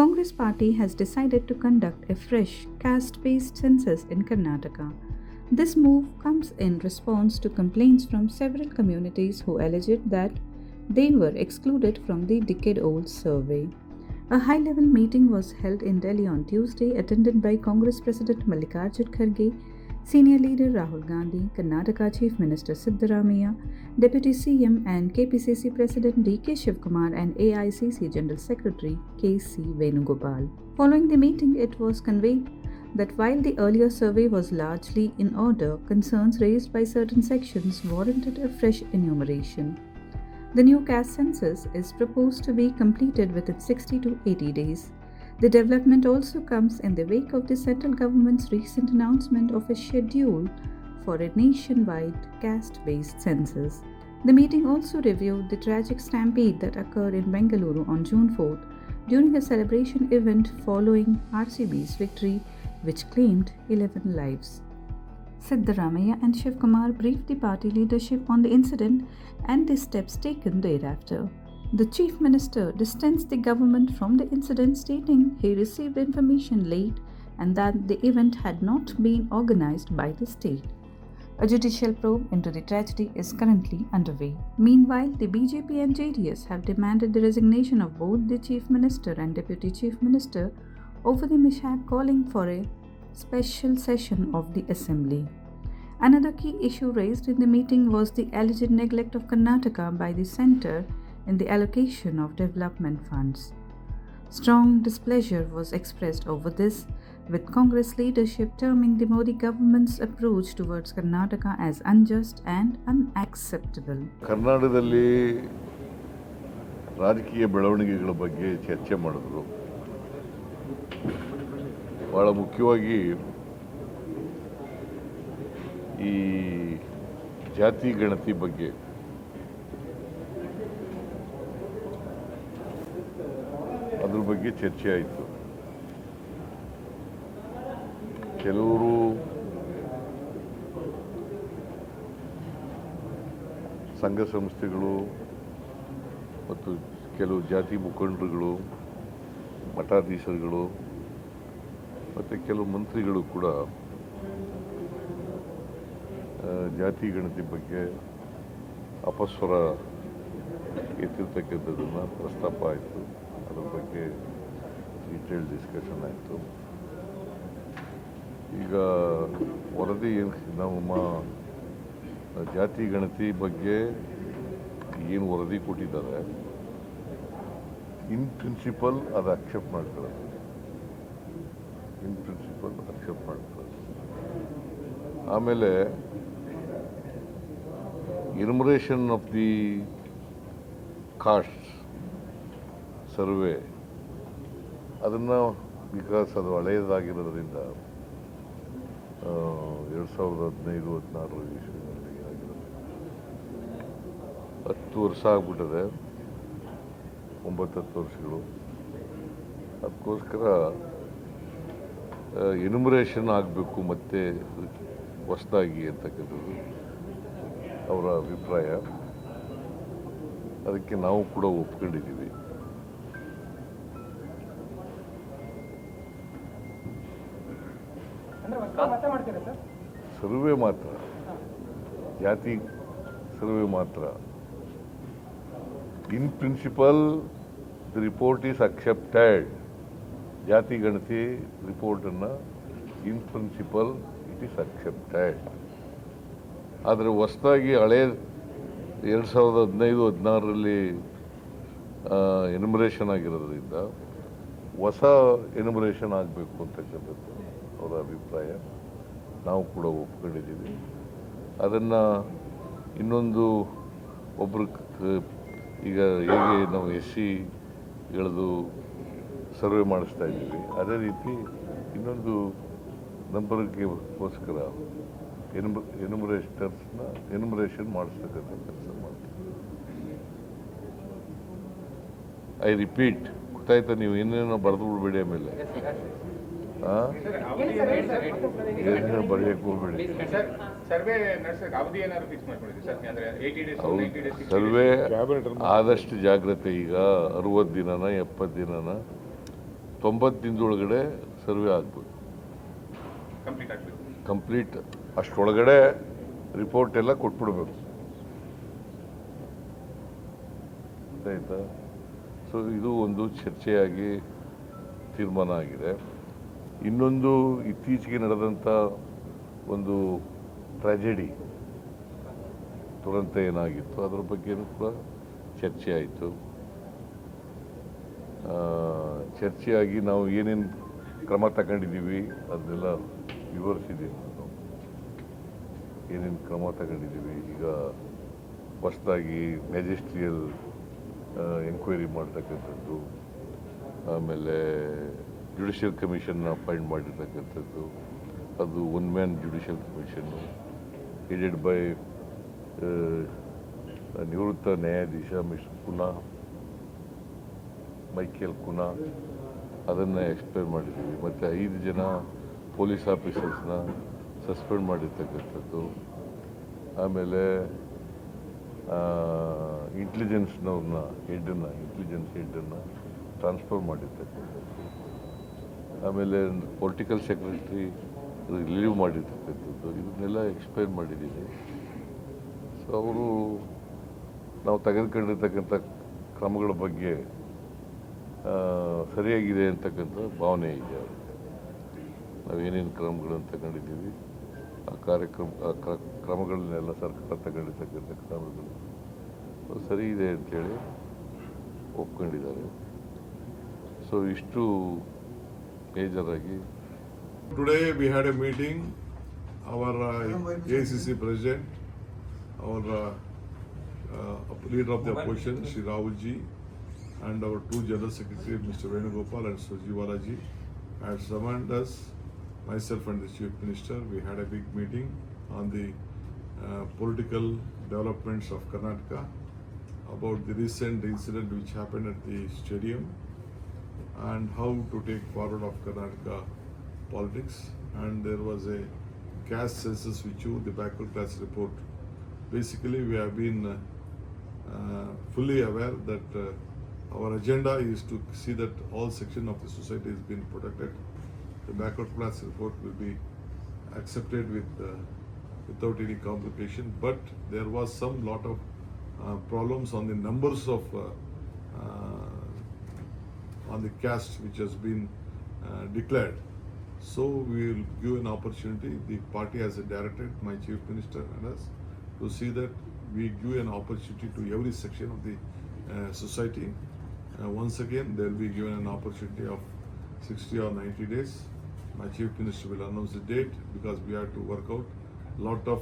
Congress party has decided to conduct a fresh caste-based census in Karnataka. This move comes in response to complaints from several communities who alleged that they were excluded from the decade-old survey. A high-level meeting was held in Delhi on Tuesday, attended by Congress President Mallikarjun Kharge, Senior Leader Rahul Gandhi, Karnataka Chief Minister Siddaramaiah, Deputy CM and KPCC President D.K. Shivkumar and AICC General Secretary K.C. Venugopal. Following the meeting, it was conveyed that while the earlier survey was largely in order, concerns raised by certain sections warranted a fresh enumeration. The new caste census is proposed to be completed within 60 to 80 days. The development also comes in the wake of the central government's recent announcement of a schedule for a nationwide caste-based census. The meeting also reviewed the tragic stampede that occurred in Bengaluru on June 4th during a celebration event following RCB's victory, which claimed 11 lives. Siddaramaiah and Shivkumar briefed the party leadership on the incident and the steps taken thereafter. The Chief Minister distanced the government from the incident, stating he received information late and that the event had not been organized by the state. A judicial probe into the tragedy is currently underway. Meanwhile, the BJP and JDS have demanded the resignation of both the Chief Minister and Deputy Chief Minister over the mishap, calling for a special session of the Assembly. Another key issue raised in the meeting was the alleged neglect of Karnataka by the centre in the allocation of development funds. Strong displeasure was expressed over this, with Congress leadership terming the Modi government's approach towards Karnataka as unjust and unacceptable. ಕರ್ನಾಟಕದಲ್ಲಿ ರಾಜಕೀಯ ಬೆಳವಣಿಗೆಗಳ ಬಗ್ಗೆ ಚರ್ಚೆ ಮಾಡಿದ್ರು. ಬಹಳ ಮುಖ್ಯವಾಗಿ ಈ ಜಾತಿ ಗಣತಿ ಬಗ್ಗೆ ಅದ್ರ ಬಗ್ಗೆ ಚರ್ಚೆ ಆಯಿತು. ಕೆಲವರು ಸಂಘ ಸಂಸ್ಥೆಗಳು ಮತ್ತು ಕೆಲವು ಜಾತಿ ಮುಖಂಡರುಗಳು, ಮಠಾಧೀಶರುಗಳು ಮತ್ತು ಕೆಲವು ಮಂತ್ರಿಗಳು ಕೂಡ ಜಾತಿ ಗಣತಿ ಬಗ್ಗೆ ಅಪಸ್ವರ ಎತ್ತಿರ್ತಕ್ಕಂಥದ್ದನ್ನು ಪ್ರಸ್ತಾಪ ಆಯಿತು. ಅದ್ರ ಬಗ್ಗೆ ಡೀಟೇಲ್ ಡಿಸ್ಕಷನ್ ಆಯಿತು. ಈಗ ವರದಿ ನಮ್ಮ ಜಾತಿ ಗಣತಿ ಬಗ್ಗೆ ಏನು ವರದಿ ಕೊಟ್ಟಿದ್ದಾರೆ, ಇನ್ ಪ್ರಿನ್ಸಿಪಲ್ ಅದು ಅಕ್ಸೆಪ್ಟ್ ಮಾಡ್ಕೊಳ್ಳೋದು, ಇನ್ ಪ್ರಿನ್ಸಿಪಲ್ ಅಕ್ಸೆಪ್ಟ್ ಮಾಡ್ಕೊಳ್ಳೋದು. ಆಮೇಲೆ enumeration of the cost survey ಅದನ್ನು, ಬಿಕಾಸ್ ಅದು ಹಳೆಯದಾಗಿರೋದ್ರಿಂದ 2015-16 ಇಸ್ವಿನಲ್ಲಿ ಆಗಿರೋದು 10 ವರ್ಷ ಆಗ್ಬಿಟ್ಟಿದೆ, 9-10 ವರ್ಷಗಳು. ಅದಕ್ಕೋಸ್ಕರ ಎನ್ಯುಮರೇಷನ್ ಆಗಬೇಕು ಮತ್ತೆ ಹೊಸದಾಗಿ ಅಂತಕ್ಕಂಥದ್ದು ಅವರ ಅಭಿಪ್ರಾಯ. ಅದಕ್ಕೆ ನಾವು ಕೂಡ ಒಪ್ಕೊಂಡಿದ್ದೀವಿ. ಸರ್ವೆ ಮಾತ್ರ, ಜಾತಿ ಸರ್ವೆ ಮಾತ್ರ. In principle the report is accepted. ಜಾತಿ ಗಣತಿ ರಿಪೋರ್ಟನ್ನು in principle it is accepted. ಆದರೆ ಹೊಸದಾಗಿ ಹಳೆ 2015-16ರಲ್ಲಿ ಎನ್ಯುಮರೇಷನ್ ಆಗಿರೋದ್ರಿಂದ ಹೊಸ ಎನ್ಯುಮರೇಷನ್ ಆಗಬೇಕು ಅಂತಕ್ಕಂಥದ್ದು ಅವರ ಅಭಿಪ್ರಾಯ. ನಾವು ಕೂಡ ಒಪ್ಕೊಂಡಿದ್ದೀವಿ. ಅದನ್ನು ಇನ್ನೊಂದು ಒಬ್ಬರು ಈಗ ಹೇಗೆ ನಾವು SCಗಳದ್ದು ಸರ್ವೆ ಮಾಡಿಸ್ತಾ ಇದ್ದೀವಿ, ಅದೇ ರೀತಿ ಇನ್ನೊಂದು ನಂಬರ್ಗೋಸ್ಕರ ಎನ್ಯುಮರೇಷನ್ ಮಾಡಿಸ್ತಕ್ಕಂಥ ಕೆಲಸ ಮಾಡ್ತೀವಿ. ಐ ರಿಪೀಟ್, ಗೊತ್ತಾಯ್ತಾ? ನೀವು ಏನೇನೋ ಬರೆದು ಬಿಡಬೇಡಿ. ಆಮೇಲೆ ಏನೇನೋ ಬರೆಯಕ್ಕೆ ಹೋಗ್ಬೇಡಿ. ಸರ್ವೆ ಆದಷ್ಟು ಜಾಗ್ರತೆ. ಈಗ 60 ದಿನನ 70 ದಿನನ 90 ದಿನದೊಳಗಡೆ ಸರ್ವೆ ಆಗ್ಬೋದು, ಕಂಪ್ಲೀಟ್ ಆಗಬೇಕು. ಕಂಪ್ಲೀಟ್ ಅಷ್ಟೊಳಗಡೆ ರಿಪೋರ್ಟ್ ಎಲ್ಲ ಕೊಟ್ಬಿಡ್ಬೇಕು, ಆಯಿತಾ? ಸೊ ಇದು ಒಂದು ಚರ್ಚೆಯಾಗಿ ತೀರ್ಮಾನ ಆಗಿದೆ. ಇನ್ನೊಂದು ಇತ್ತೀಚೆಗೆ ನಡೆದಂಥ ಒಂದು ಟ್ರ್ಯಾಜೆಡಿ ದುರಂತ ಏನಾಗಿತ್ತು ಅದರ ಬಗ್ಗೆನೂ ಕೂಡ ಚರ್ಚೆ ಆಯಿತು. ಚರ್ಚೆಯಾಗಿ ನಾವು ಏನೇನು ಕ್ರಮ ತಗೊಂಡಿದ್ದೀವಿ ಅದನ್ನೆಲ್ಲ ವಿವರಿಸಿದ್ದೀವಿ. ನಾನು ಏನೇನು ಕ್ರಮ ತಗೊಂಡಿದ್ದೀವಿ, ಈಗ ಹೊಸದಾಗಿ ಮ್ಯಾಜಿಸ್ಟ್ರಿಯಲ್ ಎನ್ಕ್ವೈರಿ ಮಾಡ್ತಕ್ಕಂಥದ್ದು, ಆಮೇಲೆ ಜುಡಿಷಿಯಲ್ ಕಮಿಷನ್ನ ಅಪಾಯಿಂಟ್ ಮಾಡಿರ್ತಕ್ಕಂಥದ್ದು, ಅದು one man judicial commission headed by ನಿವೃತ್ತ ನ್ಯಾಯಾಧೀಶ ಮಿಸ್ಟರ್ ಕುನಾ, ಮೈಕೇಲ್ ಕುನಾ, ಅದನ್ನು ಎಕ್ಸ್ಪ್ಲೇನ್ ಮಾಡಿದ್ದೀವಿ. ಮತ್ತು 5 ಜನ ಪೊಲೀಸ್ ಆಫೀಸರ್ಸ್ನ ಸಸ್ಪೆಂಡ್ ಮಾಡಿರ್ತಕ್ಕಂಥದ್ದು, ಆಮೇಲೆ ಇಂಟೆಲಿಜೆನ್ಸ್ನವ್ರನ್ನ ಇಂಟೆಲಿಜೆನ್ಸ್ ಹೆಡ್ಡನ್ನು ಟ್ರಾನ್ಸ್ಫರ್ ಮಾಡಿರ್ತಕ್ಕಂಥದ್ದು, ಆಮೇಲೆ ಪೊಲಿಟಿಕಲ್ ಸೆಕ್ರೆಟರಿ ರಿಲೀವ್ ಮಾಡಿರ್ತಕ್ಕಂಥದ್ದು, ಇದನ್ನೆಲ್ಲ ಎಕ್ಸ್ಪ್ಲೇನ್ ಮಾಡಿದ್ದೀವಿ. ಸೊ ಅವರು ನಾವು ತೆಗೆದುಕೊಂಡಿರ್ತಕ್ಕಂಥ ಕ್ರಮಗಳ ಬಗ್ಗೆ ಸರಿಯಾಗಿದೆ ಅಂತಕ್ಕಂಥ ಭಾವನೆ ಇದೆ ಅವರಿಗೆ. ನಾವೇನೇನು ಕ್ರಮಗಳನ್ನು ತಗೊಂಡಿದ್ದೀವಿ ಆ ಕ್ರಮಗಳನ್ನೆಲ್ಲ ಸರ್ಕಾರ ತಗೊಂಡಿರ್ತಕ್ಕಂಥ ಕ್ರಮಗಳು ಸರಿ ಇದೆ ಅಂಥೇಳಿ ಒಪ್ಕೊಂಡಿದ್ದಾರೆ. ಸೊ ಇಷ್ಟು ಮೇಜರಾಗಿ. Today we had a meeting, our ACC president, our leader of the opposition, Shri Rahul ji, and our 2 general secretaries, Mr. Venugopal and Surjewala ji, had summoned us, myself and the chief minister. We had a big meeting on the political developments of Karnataka, about the recent incident which happened at the stadium, and how to take forward of Karnataka politics. And there was a caste census which the backward class report. Basically, we have been fully aware that our agenda is to see that all section of the society is being protected. The backward class report will be accepted without any complication. But there was some lot of problems on the numbers of on the caste which has been declared. So we will give an opportunity. The party has directed my chief minister and us to see that we give an opportunity to every section of the society. Once again, they will be given an opportunity of 60 or 90 days. My chief minister will announce the date because we have to work out. Lot of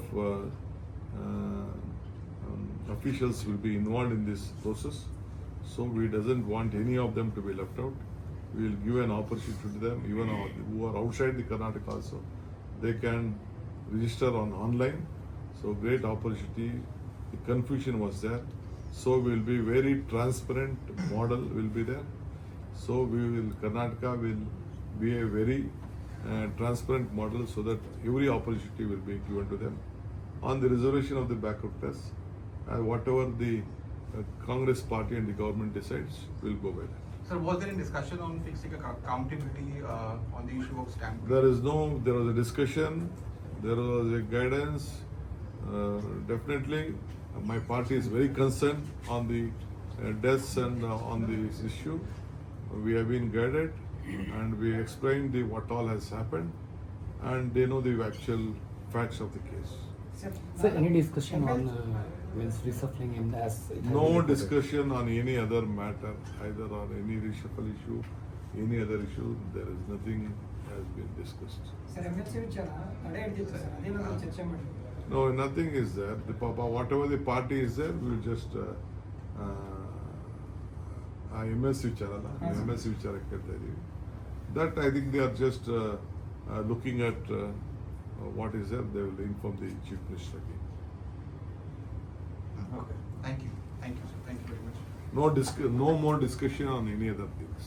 officials will be involved in this process. So we doesn't want any of them to be left out. We will give an opportunity to them, even who are outside the Karnataka also. They can register online. So great opportunity. The confusion was there. So we will be very transparent model will be there. So Karnataka will be a very transparent model so that every opportunity will be given to them. On the reservation of the backward class, whatever the Congress party and the government decides, will go by that. Sir, was there any discussion on fixing accountability on the issue of stamp? There was a discussion, there was a guidance. Definitely, my party is very concerned on the deaths and on this issue. We have been guided and we explained what all has happened, and they know the actual facts of the case. Sir, any discussion on means reshuffling him as No discussion on any other matter, either on any reshuffle issue, any other issue. There is nothing has been discussed. Sir MLC ವಿಚಾರ ತಡೆ ಹಿಡಿದಿತ್ತು sir, ಅದೇನಾದರೂ ಚರ್ಚೆ ಮಾಡಿದ್ರು? No, nothing is there. Whatever the party is there, we will just MLC ವಿಚಾರ ಅಲ್ಲ, MLC ವಿಚಾರ ಕೇಳ್ತಾ ಇದೀವಿ. That I think they are just looking at what is there. They will inform the chief minister again. Okay. Thank you. Thank you, sir. Thank you very much. No more discussion on any other things.